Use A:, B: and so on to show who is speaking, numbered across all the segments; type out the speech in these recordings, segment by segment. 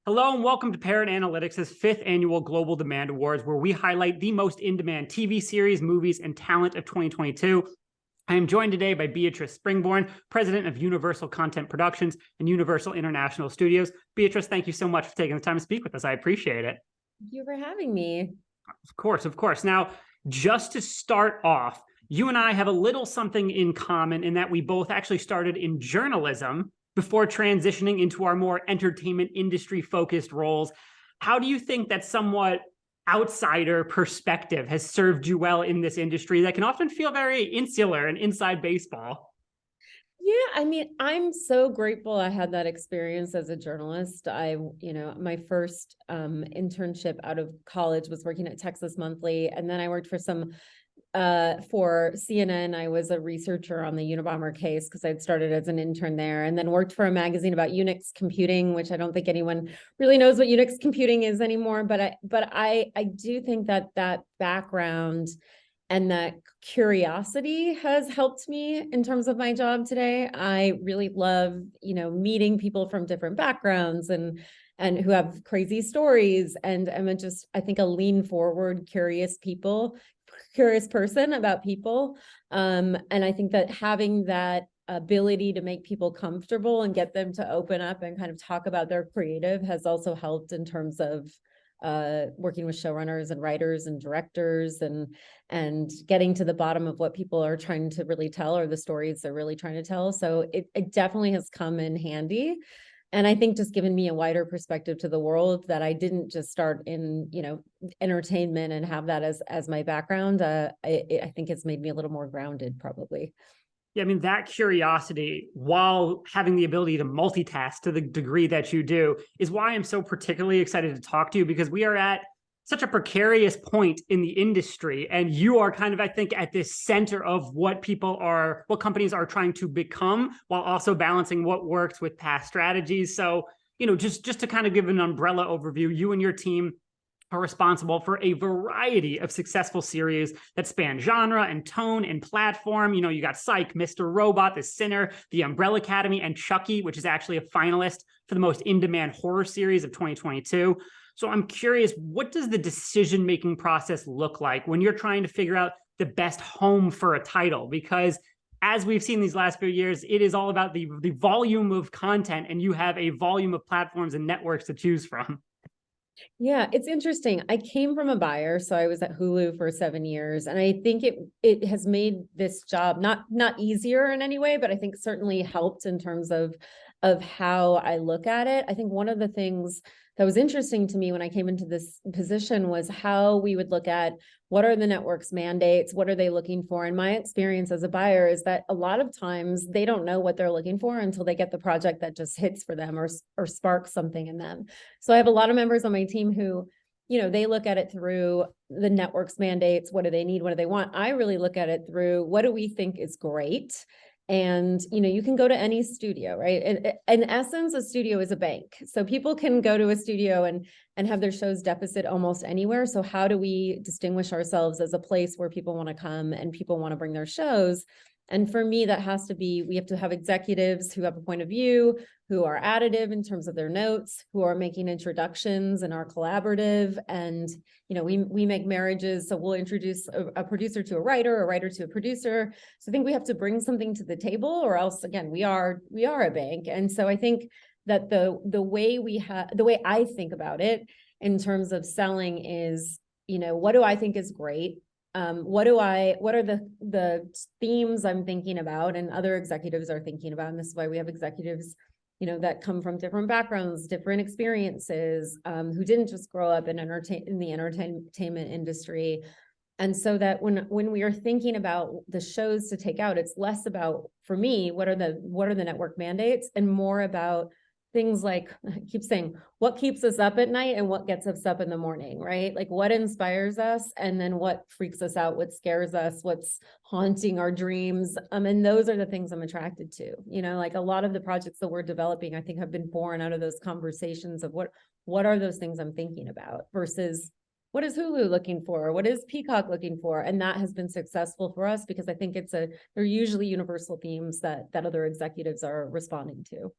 A: Hello and welcome to Parrot Analytics' fifth annual Global Demand Awards, where we highlight the most in-demand TV series, movies, and talent of 2022. I am joined today by Beatrice Springborn, president of Universal Content Productions and Universal International Studios. Beatrice, thank you so much for taking the time to speak with us. I appreciate it.
B: Thank you for having me.
A: Of course, of course. Now, just to start off, you and I have a little something in common in that we both actually started in journalism before transitioning into our more entertainment industry focused roles. How do you think that somewhat outsider perspective has served you well in this industry that can often feel very insular and inside baseball?
B: Yeah, I mean, I'm so grateful I had that experience as a journalist. My first internship out of college was working at Texas Monthly, and then I worked for for CNN. I was a researcher on the Unabomber case because I'd started as an intern there, and then worked for a magazine about Unix computing, which I don't think anyone really knows what Unix computing is anymore. But I do think that background and that curiosity has helped me in terms of my job today. I really love, meeting people from different backgrounds and who have crazy stories. And I think a lean forward, curious person about people. And I think that having that ability to make people comfortable and get them to open up and kind of talk about their creative has also helped in terms of working with showrunners and writers and directors and getting to the bottom of what people are trying to really tell, or the stories they're really trying to tell. So it definitely has come in handy. And I think just given me a wider perspective to the world, that I didn't just start in, entertainment and have that as my background. I think it's made me a little more grounded, probably.
A: Yeah, I mean, that curiosity, while having the ability to multitask to the degree that you do, is why I'm so particularly excited to talk to you, because we are at such a precarious point in the industry. And you are kind of, I think, at this center of what companies are trying to become, while also balancing what works with past strategies. So, just to kind of give an umbrella overview, you and your team are responsible for a variety of successful series that span genre and tone and platform. You got Psych, Mr. Robot, The Sinner, The Umbrella Academy, and Chucky, which is actually a finalist for the most in-demand horror series of 2022. So I'm curious, what does the decision-making process look like when you're trying to figure out the best home for a title? Because as we've seen these last few years, it is all about the volume of content, and you have a volume of platforms and networks to choose from.
B: Yeah, it's interesting. I came from a buyer, so I was at Hulu for 7 years, and I think it has made this job not easier in any way, but I think certainly helped in terms of how I look at it. I think one of the things that was interesting to me when I came into this position was how we would look at what are the network's mandates, what are they looking for? And my experience as a buyer is that a lot of times they don't know what they're looking for until they get the project that just hits for them or sparks something in them. So I have a lot of members on my team who, they look at it through the network's mandates. What do they need? What do they want? I really look at it through what do we think is great? And, you can go to any studio, right? In essence, a studio is a bank. So people can go to a studio and have their shows deficit almost anywhere. So how do we distinguish ourselves as a place where people want to come and people want to bring their shows? And for me, that has to be, we have to have executives who have a point of view, who are additive in terms of their notes, who are making introductions and are collaborative. And, we make marriages. So we'll introduce a producer to a writer to a producer. So I think we have to bring something to the table, or else, again, we are a bank. And so I think that the way I think about it in terms of selling is, what do I think is great? What are the themes I'm thinking about and other executives are thinking about? And this is why we have executives, that come from different backgrounds, different experiences, who didn't just grow up in the entertainment industry. And so that when we are thinking about the shows to take out, it's less about, for me, what are the network mandates, and more about things like, I keep saying, what keeps us up at night and what gets us up in the morning, right? Like what inspires us, and then what freaks us out, what scares us, what's haunting our dreams. And those are the things I'm attracted to. Like a lot of the projects that we're developing, I think, have been born out of those conversations of what are those things I'm thinking about versus what is Hulu looking for? What is Peacock looking for? And that has been successful for us because I think they're usually universal themes that other executives are responding to.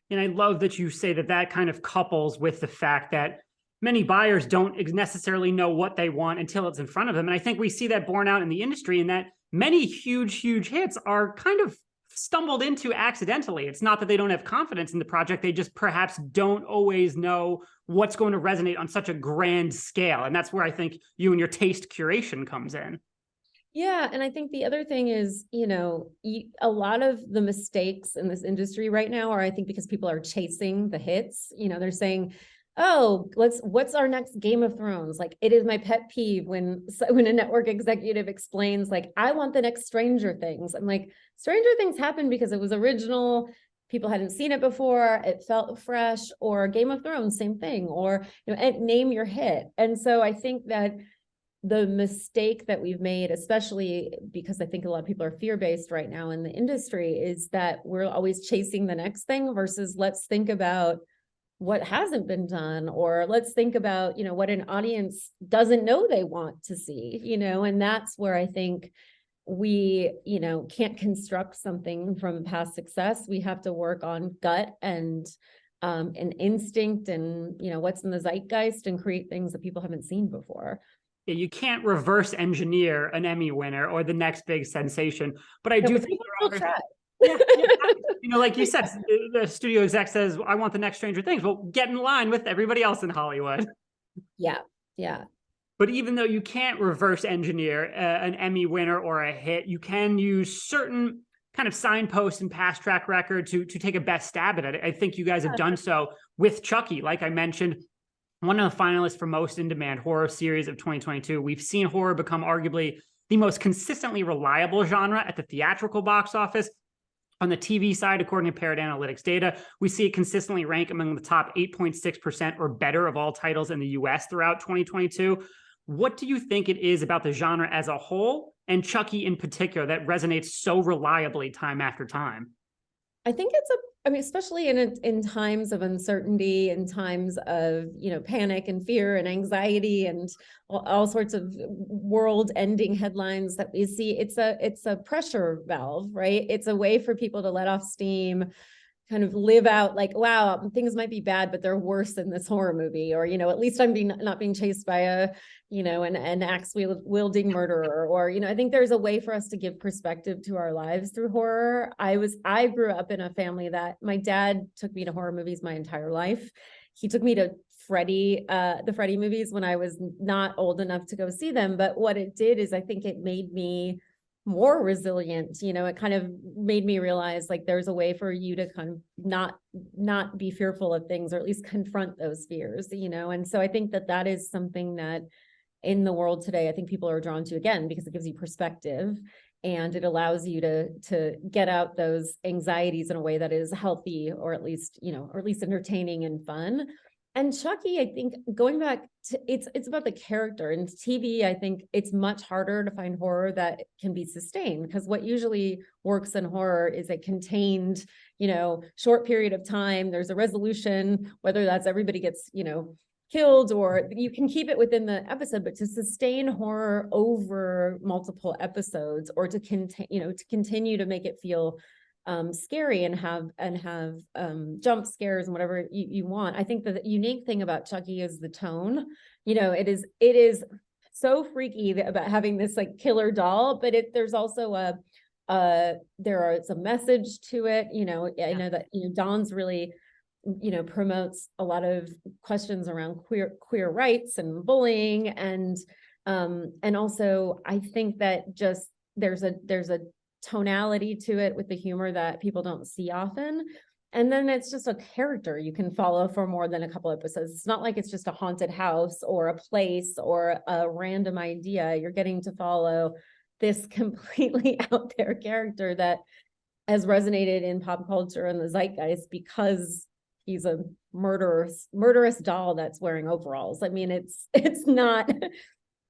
A: And I love that you say that that kind of couples with the fact that many buyers don't necessarily know what they want until it's in front of them. And I think we see that borne out in the industry, in that many huge hits are kind of stumbled into accidentally. It's not that they don't have confidence in the project. They just perhaps don't always know what's going to resonate on such a grand scale. And that's where I think you and your taste curation comes in.
B: Yeah. And I think the other thing is, a lot of the mistakes in this industry right now are, I think, because people are chasing the hits. They're saying, oh, what's our next Game of Thrones? Like, it is my pet peeve when a network executive explains, like, I want the next Stranger Things. I'm like, Stranger Things happened because it was original. People hadn't seen it before. It felt fresh. Or Game of Thrones, same thing. Or, name your hit. And so I think that the mistake that we've made, especially because I think a lot of people are fear-based right now in the industry, is that we're always chasing the next thing versus let's think about what hasn't been done, or let's think about, what an audience doesn't know they want to see, and that's where I think we, can't construct something from past success. We have to work on gut and instinct and, what's in the zeitgeist, and create things that people haven't seen before.
A: You can't reverse engineer an Emmy winner or the next big sensation, but I do think there are, like you said, the studio exec says, I want the next Stranger Things. Well, get in line with everybody else in Hollywood.
B: Yeah.
A: But even though you can't reverse engineer an Emmy winner or a hit, you can use certain kind of signposts and past track record to take a best stab at it. I think you guys have done so with Chucky. Like I mentioned, one of the finalists for Most In-Demand Horror Series of 2022. We've seen horror become arguably the most consistently reliable genre at the theatrical box office. On the TV side, according to Parrot Analytics data, we see it consistently rank among the top 8.6% or better of all titles in the US throughout 2022. What do you think it is about the genre as a whole, and Chucky in particular, that resonates so reliably time after time?
B: I think especially in times of uncertainty, in times of, panic and fear and anxiety and all sorts of world ending headlines that we see, it's a pressure valve, right? It's a way for people to let off steam, kind of live out like, wow, things might be bad, but they're worse than this horror movie. Or, at least I'm not being chased by an axe wielding murderer. Or, I think there's a way for us to give perspective to our lives through horror. I grew up in a family that my dad took me to horror movies my entire life. He took me to the Freddy movies when I was not old enough to go see them. But what it did is I think it made me more resilient. It kind of made me realize, like, there's a way for you to kind of not be fearful of things, or at least confront those fears, and so I think that is something that in the world today, I think people are drawn to, again, because it gives you perspective and it allows you to get out those anxieties in a way that is healthy, or at least entertaining and fun. And Chucky, I think, going back to it's about the character. In TV, I think it's much harder to find horror that can be sustained, because what usually works in horror is a contained, short period of time. There's a resolution, whether that's everybody gets, killed, or you can keep it within the episode. But to sustain horror over multiple episodes, or to continue to make it feel scary and have jump scares and whatever you want. I think the unique thing about Chucky is the tone. It is so freaky about having this like killer doll, but there's also there's a message to it. I know that Dawn's really promotes a lot of questions around queer rights and bullying, and also I think that just there's a tonality to it with the humor that people don't see often. And then it's just a character you can follow for more than a couple episodes. It's not like it's just a haunted house or a place or a random idea. You're getting to follow this completely out there character that has resonated in pop culture and the zeitgeist because he's a murderous doll that's wearing overalls. I mean, it's not,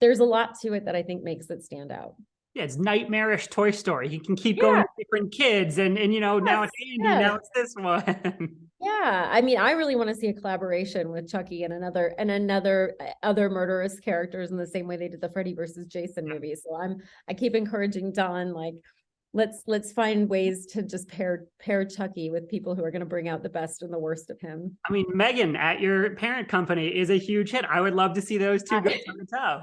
B: there's a lot to it that I think makes it stand out.
A: Yeah, it's nightmarish Toy Story. He can keep going with different kids, and now it's Andy, now it's this one.
B: Yeah, I mean, I really want to see a collaboration with Chucky and other murderous characters in the same way they did the Freddy versus Jason movie. So I keep encouraging Dawn, like, let's find ways to just pair Chucky with people who are going to bring out the best and the worst of him.
A: I mean, Megan at your parent company is a huge hit. I would love to see those two go toe to toe.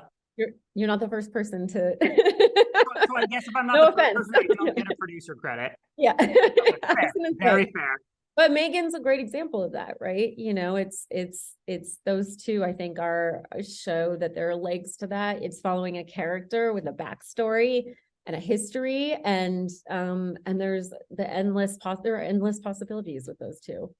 B: You're not the first person to.
A: So I guess if I'm not
B: No
A: the first
B: offense.
A: person, I don't get a producer credit.
B: Yeah.
A: Fair. Very fair.
B: But Megan's a great example of that, right? You know, it's those two, I think, are show that there are legs to that. It's following a character with a backstory and a history, and there's there are endless possibilities with those two.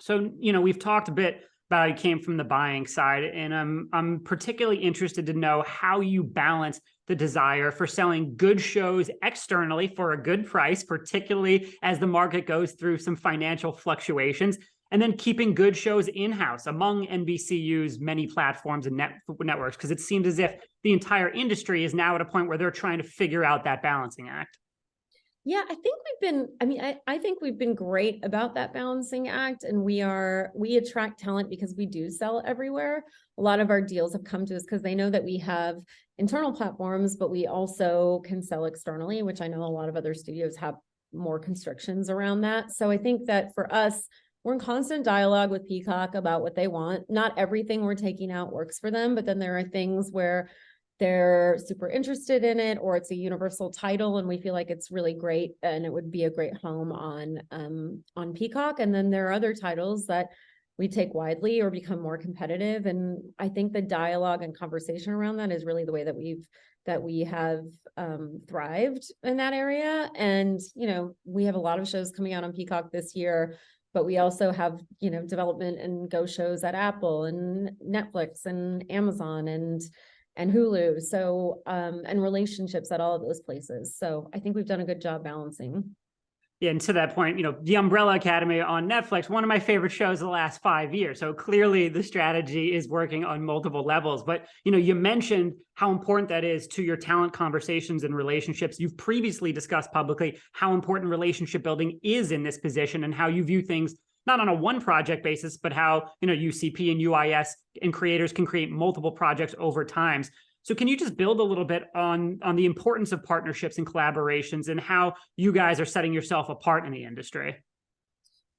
A: So, we've talked a bit about it came from the buying side, and I'm particularly interested to know how you balance the desire for selling good shows externally for a good price, particularly as the market goes through some financial fluctuations, and then keeping good shows in-house among NBCU's many platforms and networks, because it seems as if the entire industry is now at a point where they're trying to figure out that balancing act.
B: Yeah, I think I think we've been great about that balancing act, and we attract talent because we do sell everywhere. A lot of our deals have come to us because they know that we have internal platforms, but we also can sell externally, which I know a lot of other studios have more constrictions around that. So I think that for us, we're in constant dialogue with Peacock about what they want. Not everything we're taking out works for them, but then there are things where they're super interested in it, or it's a universal title and we feel like it's really great and it would be a great home on Peacock. And then there are other titles that we take widely or become more competitive. And I think the dialogue and conversation around that is really the way that we have thrived in that area. And, we have a lot of shows coming out on Peacock this year, but we also have, development and go shows at Apple and Netflix and Amazon and Hulu. So, and relationships at all of those places. So I think we've done a good job balancing.
A: Yeah, and to that point, The Umbrella Academy on Netflix, one of my favorite shows of the last 5 years. So clearly the strategy is working on multiple levels. But, you mentioned how important that is to your talent conversations and relationships. You've previously discussed publicly how important relationship building is in this position and how you view things not on a one project basis, but how, UCP and UIS and creators can create multiple projects over time. So can you just build a little bit on the importance of partnerships and collaborations and how you guys are setting yourself apart in the industry?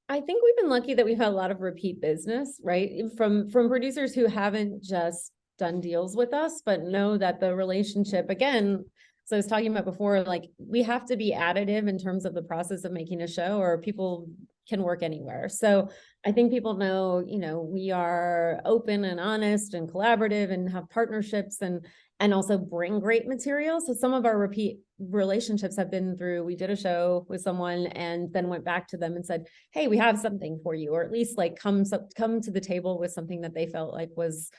B: I think we've been lucky that we've had a lot of repeat business, right? From producers who haven't just done deals with us, but know that the relationship, again, so I was talking about before, like we have to be additive in terms of the process of making a show, or people can work anywhere. So I think people know, we are open and honest and collaborative and have partnerships and also bring great material. So some of our repeat relationships have been through, we did a show with someone and then went back to them and said, hey, we have something for you, or at least like come to the table with something that they felt like was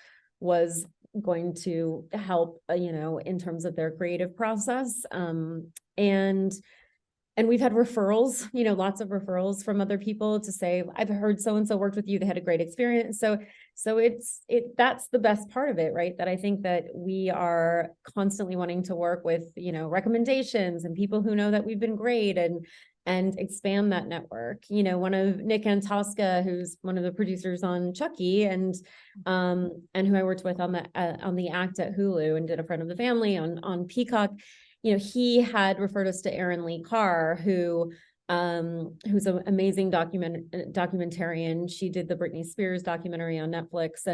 B: going to help, in terms of their creative process. And we've had referrals, lots of referrals from other people to say, I've heard so-and-so worked with you. They had a great experience. So that's the best part of it, right? That I think that we are constantly wanting to work with, recommendations and people who know that we've been great and expand that network. One of Nick Antosca, who's one of the producers on Chucky and who I worked with on the act at Hulu and did A Friend of the Family on Peacock, he had referred us to Erin Lee Carr, who's an amazing documentarian. She did the Britney Spears documentary on Netflix,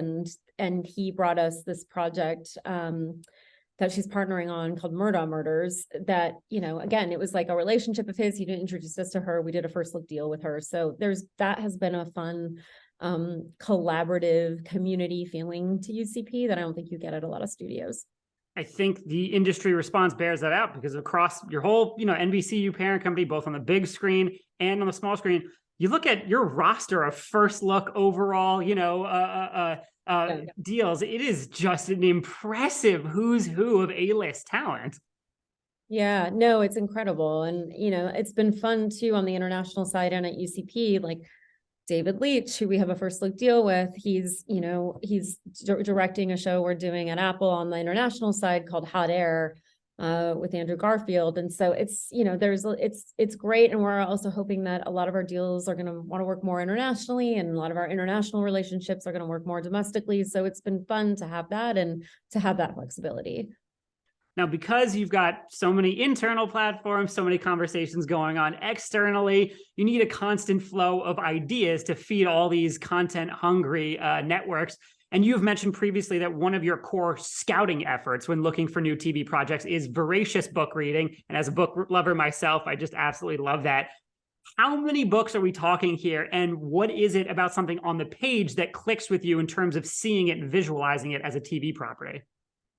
B: and he brought us this project that she's partnering on called Murders that, again, it was like a relationship of his. He didn't introduce us to her. We did a first look deal with her. So that has been a fun, collaborative community feeling to UCP that I don't think you get at a lot of studios.
A: I think the industry response bears that out because across your whole, NBCU parent company, both on the big screen and on the small screen, you look at your roster of first look overall, deals. It is just an impressive who's who of A-list talent.
B: Yeah, no, it's incredible. And, it's been fun too on the international side and at UCP, like David Leitch, who we have a first look deal with, he's directing a show we're doing at Apple on the international side called Hot Air with Andrew Garfield. And so it's, it's great. And we're also hoping that a lot of our deals are going to want to work more internationally, and a lot of our international relationships are going to work more domestically. So it's been fun to have that and to have that flexibility.
A: Now, because you've got so many internal platforms, so many conversations going on externally, you need a constant flow of ideas to feed all these content-hungry networks. And you've mentioned previously that one of your core scouting efforts when looking for new TV projects is voracious book reading. And as a book lover myself, I just absolutely love that. How many books are we talking here? And what is it about something on the page that clicks with you in terms of seeing it and visualizing it as a TV property?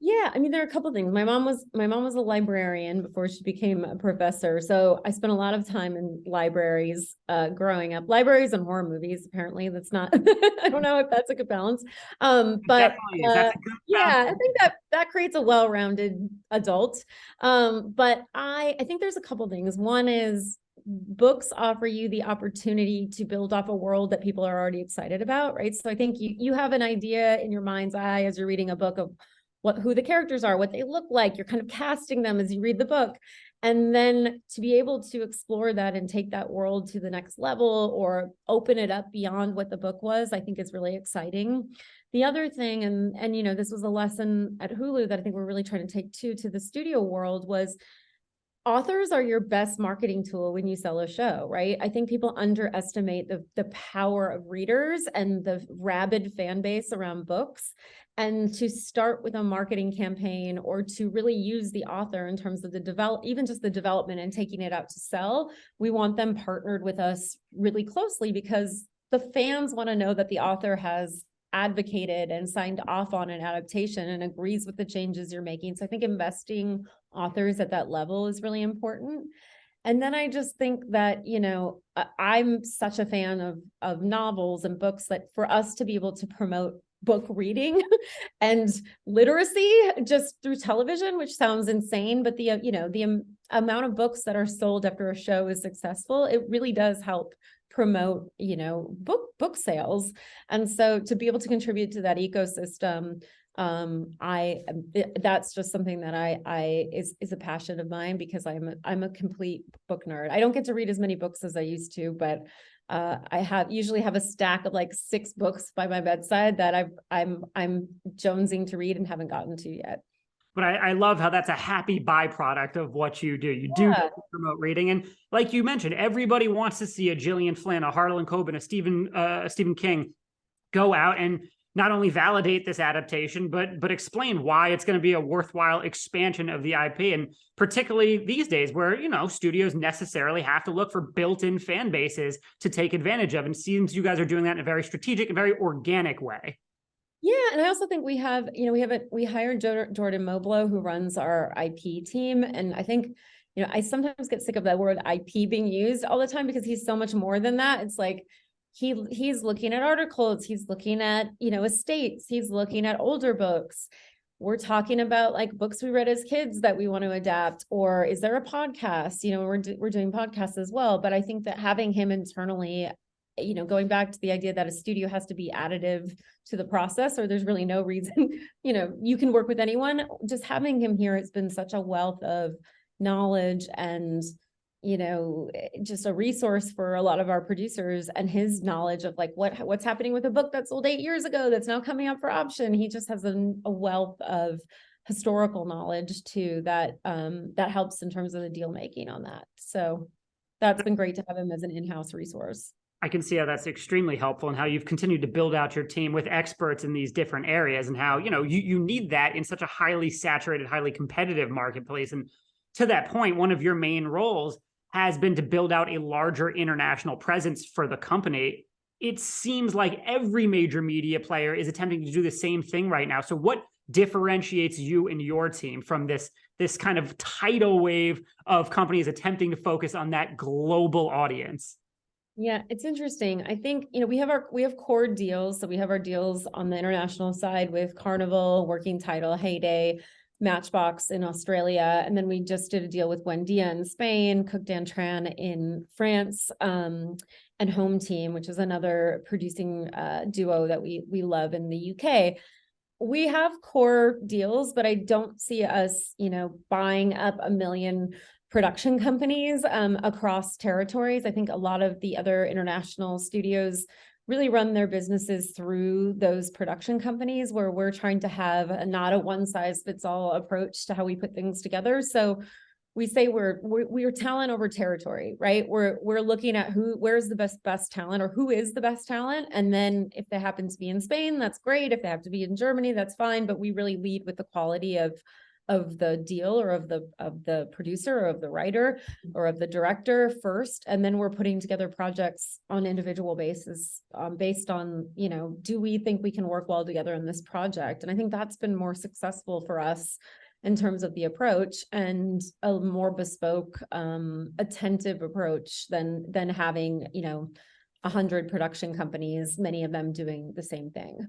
B: Yeah, I mean, there are a couple of things. My mom was a librarian before she became a professor. So I spent a lot of time in libraries growing up. Libraries and horror movies, apparently. That's not, I don't know if that's a good balance. But
A: definitely is. That's a good
B: yeah, I think that creates a well-rounded adult. But I think there's a couple things. One is books offer you the opportunity to build off a world that people are already excited about, right? So I think you have an idea in your mind's eye as you're reading a book of who the characters are, what they look like. You're kind of casting them as you read the book. And then to be able to explore that and take that world to the next level or open it up beyond what the book was, I think is really exciting. The other thing, and you know, this was a lesson at Hulu that I think we're really trying to take to the studio world, was authors are your best marketing tool when you sell a show, right? I think people underestimate the power of readers and the rabid fan base around books. And to start with a marketing campaign or to really use the author in terms of even just the development and taking it out to sell, we want them partnered with us really closely because the fans want to know that the author has advocated and signed off on an adaptation and agrees with the changes you're making. So I think investing authors at that level is really important. And then I just think that, you know, I'm such a fan of novels and books that for us to be able to promote book reading and literacy just through television, which sounds insane, but the amount of books that are sold after a show is successful, it really does help promote, you know, book sales. And so to be able to contribute to that ecosystem, that's just something that is a passion of mine because I'm a complete book nerd. I don't get to read as many books as I used to, but I usually have a stack of like 6 books by my bedside that I'm jonesing to read and haven't gotten to yet.
A: But I love how that's a happy byproduct of what you do. You do promote reading. And like you mentioned, everybody wants to see a Gillian Flynn, a Harlan Coben, a Stephen King go out and not only validate this adaptation, but explain why it's going to be a worthwhile expansion of the IP. And particularly these days where, you know, studios necessarily have to look for built-in fan bases to take advantage of. And it seems you guys are doing that in a very strategic and very organic way.
B: Yeah, and I also think we hired Jordan Moblow, who runs our IP team. And I think, you know, I sometimes get sick of that word IP being used all the time because he's so much more than that. It's like, he's looking at articles, he's looking at, you know, estates, he's looking at older books. We're talking about like books we read as kids that we want to adapt, or is there a podcast? You know, we're doing podcasts as well. But I think that having him internally, you know, going back to the idea that a studio has to be additive to the process, or there's really no reason, you know, you can work with anyone. Just having him here has been such a wealth of knowledge and, you know, just a resource for a lot of our producers, and his knowledge of like what's happening with a book that sold 8 years ago that's now coming up for option. He just has a wealth of historical knowledge too that helps in terms of the deal making on that. So that's been great to have him as an in-house resource.
A: I can see how that's extremely helpful and how you've continued to build out your team with experts in these different areas and how, you know, you need that in such a highly saturated, highly competitive marketplace. And to that point, one of your main roles has been to build out a larger international presence for the company. It seems like every major media player is attempting to do the same thing right now. So what differentiates you and your team from this kind of tidal wave of companies attempting to focus on that global audience?
B: Yeah, it's interesting. I think, you know, we have core deals. So we have our deals on the international side with Carnival, Working Title, Heyday, Matchbox in Australia. And then we just did a deal with Buendia in Spain, Cook Dan Tran in France, and Home Team, which is another producing duo that we love in the UK. We have core deals, but I don't see us, you know, buying up 1 million production companies across territories. I think a lot of the other international studios really run their businesses through those production companies, where we're trying to have not a one size fits all approach to how we put things together. So we say we're talent over territory, right? We're looking at where's the best talent, or who is the best talent. And then if they happen to be in Spain, that's great. If they have to be in Germany, that's fine. But we really lead with the quality of the deal, or of the producer, or of the writer, or of the director first. And then we're putting together projects on individual basis, based on, do we think we can work well together in this project? And I think that's been more successful for us in terms of the approach, and a more bespoke, attentive approach than having, 100 production companies, many of them doing the same thing.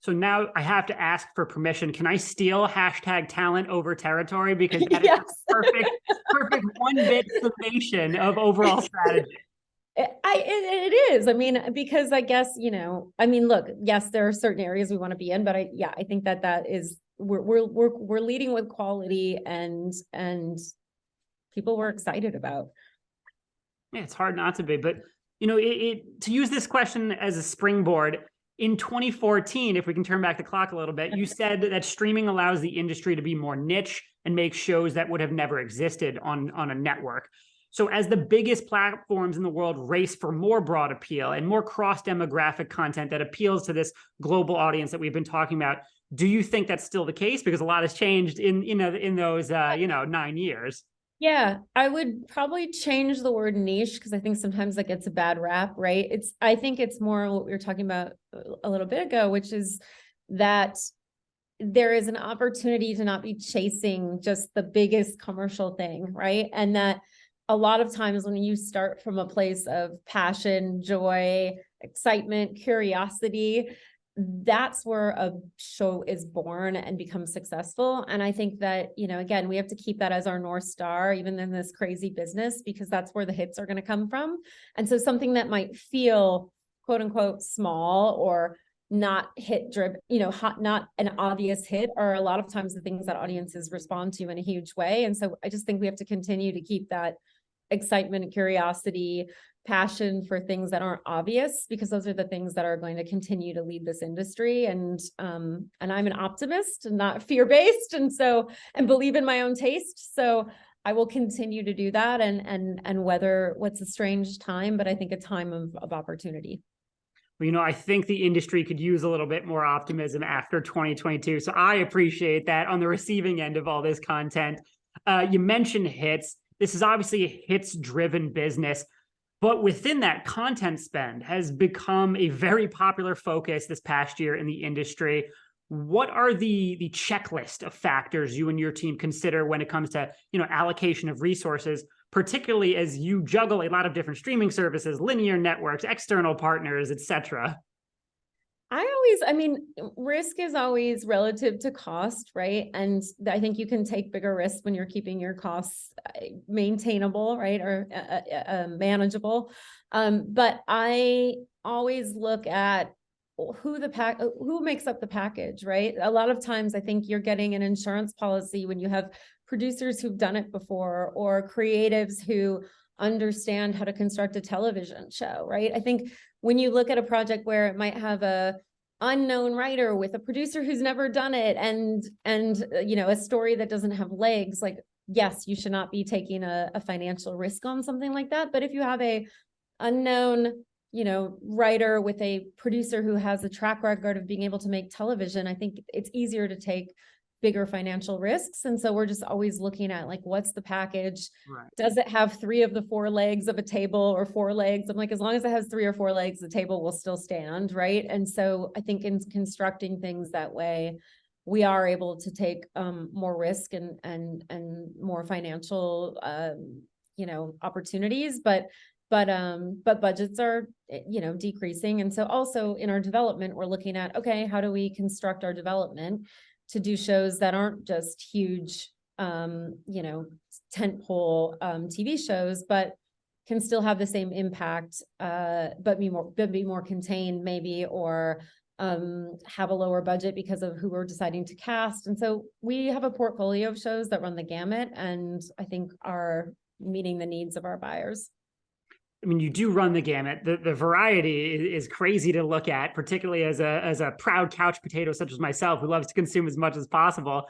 A: So now I have to ask for permission. Can I steal #talent over territory? Because that
B: Yes.
A: is perfect one-bit summation of overall strategy.
B: It is. I mean, because I guess, look, yes, there are certain areas we want to be in, but I think that is, we're leading with quality and people we're excited about.
A: Yeah, it's hard not to be, but to use this question as a springboard, in 2014, if we can turn back the clock a little bit, you said that streaming allows the industry to be more niche and make shows that would have never existed on a network. So as the biggest platforms in the world race for more broad appeal and more cross-demographic content that appeals to this global audience that we've been talking about, do you think that's still the case? Because a lot has changed in those 9 years.
B: Yeah, I would probably change the word niche, because I think sometimes that gets a bad rap, right? I think it's more what we were talking about a little bit ago, which is that there is an opportunity to not be chasing just the biggest commercial thing, right? And that a lot of times when you start from a place of passion, joy, excitement, curiosity, that's where a show is born and becomes successful. And I think that, again, we have to keep that as our North Star, even in this crazy business, because that's where the hits are going to come from. And so something that might feel quote unquote small or not hit driven, not an obvious hit, are a lot of times the things that audiences respond to in a huge way. And so I just think we have to continue to keep that excitement, curiosity, passion for things that aren't obvious, because those are the things that are going to continue to lead this industry. And I'm an optimist and not fear-based, and believe in my own taste. So I will continue to do that and weather what's a strange time, but I think a time of opportunity.
A: Well, I think the industry could use a little bit more optimism after 2022. So I appreciate that on the receiving end of all this content. You mentioned hits. This is obviously a hits-driven business. But within that, content spend has become a very popular focus this past year in the industry. What are the checklist of factors you and your team consider when it comes to allocation of resources, particularly as you juggle a lot of different streaming services, linear networks, external partners, etc.?
B: Risk is always relative to cost, right? And I think you can take bigger risks when you're keeping your costs maintainable, right? Or manageable. But I always look at who makes up the package, right? A lot of times I think you're getting an insurance policy when you have producers who've done it before, or creatives who understand how to construct a television show, right? I think when you look at a project where it might have a unknown writer with a producer who's never done it, and a story that doesn't have legs, like, yes, you should not be taking a financial risk on something like that. But if you have a unknown writer with a producer who has a track record of being able to make television, I think it's easier to take bigger financial risks. And so we're just always looking at, like, what's the package?
A: Right.
B: Does it have 3 of the 4 legs of a table, or 4 legs? I'm like, as long as it has 3 or 4 legs, the table will still stand, right? And so I think in constructing things that way, we are able to take more risk and more financial opportunities, but budgets are decreasing. And so also in our development, we're looking at, okay, how do we construct our development to do shows that aren't just huge, tentpole TV shows, but can still have the same impact, but be more contained maybe, or have a lower budget because of who we're deciding to cast. And so we have a portfolio of shows that run the gamut, and I think are meeting the needs of our buyers.
A: I mean, you do run the gamut. The variety is crazy to look at, particularly as a proud couch potato such as myself, who loves to consume as much as possible.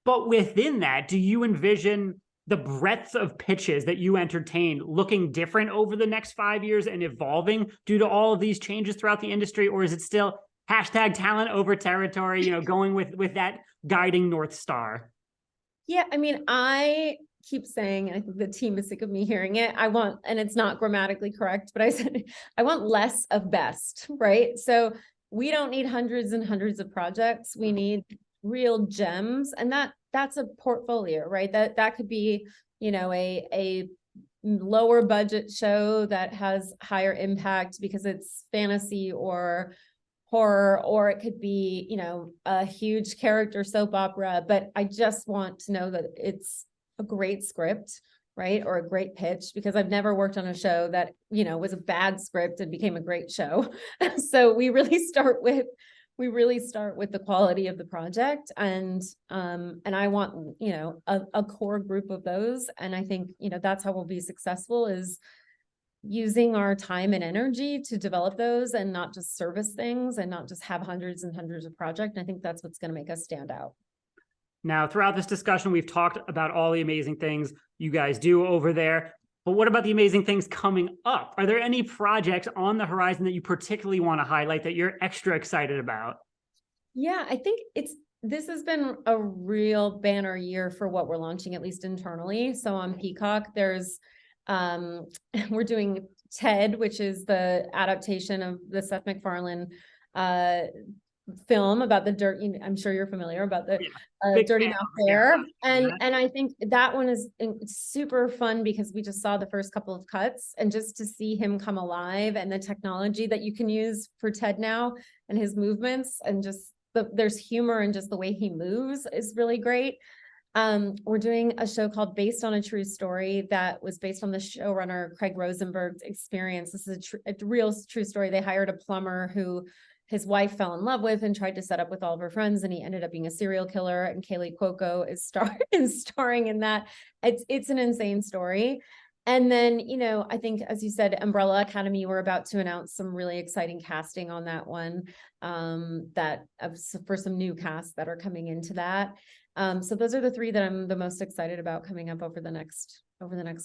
A: But within that, do you envision the breadth of pitches that you entertain looking different over the next 5 years and evolving due to all of these changes throughout the industry? Or is it still hashtag talent over territory, you know, going with that guiding North Star?
B: Yeah, I mean, I keep saying, and I think the team is sick of me hearing it, I want, and it's not grammatically correct, but I said, I want less of best, right? So we don't need hundreds and hundreds of projects. We need real gems. And that's a portfolio, right? That could be, you know, a lower budget show that has higher impact because it's fantasy or horror, or it could be, you know, a huge character soap opera, but I just want to know that it's a great script, right? Or a great pitch, because I've never worked on a show that, you know, was a bad script and became a great show. So we really start with the quality of the project, and I want, you know, a core group of those. And I think, you know, that's how we'll be successful, is using our time and energy to develop those and not just service things and not just have hundreds and hundreds of projects. And I think that's what's going to make us stand out.
A: Now, throughout this discussion, we've talked about all the amazing things you guys do over there, but what about the amazing things coming up? Are there any projects on the horizon that you particularly want to highlight that you're extra excited about?
B: Yeah, I think this has been a real banner year for what we're launching, at least internally. So on Peacock, there's we're doing Ted, which is the adaptation of the Seth MacFarlane film about the dirt. I'm sure you're familiar about the Dirty Mouth Bear, and I think that one is super fun because we just saw the first couple of cuts, and just to see him come alive and the technology that you can use for Ted now and his movements, and just there's humor in just the way he moves is really great. We're doing a show called Based on a True Story that was based on the showrunner Craig Rosenberg's experience. This is a real true story. They hired a plumber who his wife fell in love with and tried to set up with all of her friends, and he ended up being a serial killer. And Kaylee Cuoco is starring in that. It's an insane story. And then, you know, I think, as you said, Umbrella Academy, we're about to announce some really exciting casting on that one, for some new casts that are coming into that. So those are the three that I'm the most excited about coming up over the next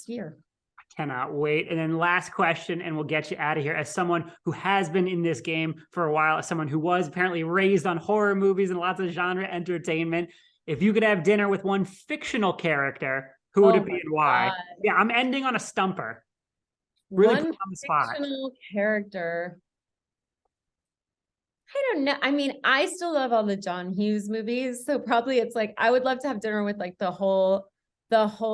B: year.
A: I cannot wait. And then last question, and we'll get you out of here. As someone who has been in this game for a while, as someone who was apparently raised on horror movies and lots of genre entertainment, if you could have dinner with one fictional character, who would it be and why? God. Yeah, I'm ending on a stumper. Really
B: one
A: put on the spot.
B: Fictional character. I don't know. I mean, I still love all the John Hughes movies. So probably it's like, I would love to have dinner with like the whole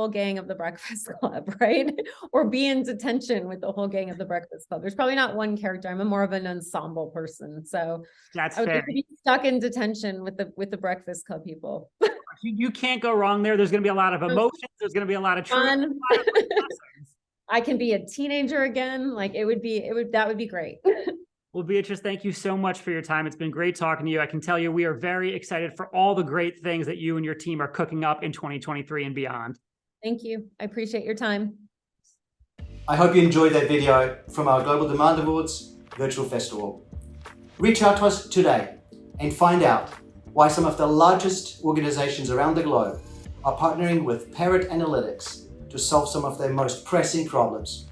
B: gang of the Breakfast Club, right? Or be in detention with the whole gang of the Breakfast Club. There's probably not one character. I'm more of an ensemble person. So
A: that's
B: I would
A: fair.
B: be stuck in detention with the Breakfast Club people.
A: You can't go wrong there. There's going to be a lot of emotions. There's going to be a lot of truth.
B: I can be a teenager again. Like that would be great.
A: Well, Beatrice, thank you so much for your time. It's been great talking to you. I can tell you we are very excited for all the great things that you and your team are cooking up in 2023 and beyond.
B: Thank you. I appreciate your time.
C: I hope you enjoyed that video from our Global Demand Awards Virtual Festival. Reach out to us today and find out why some of the largest organizations around the globe are partnering with Parrot Analytics to solve some of their most pressing problems.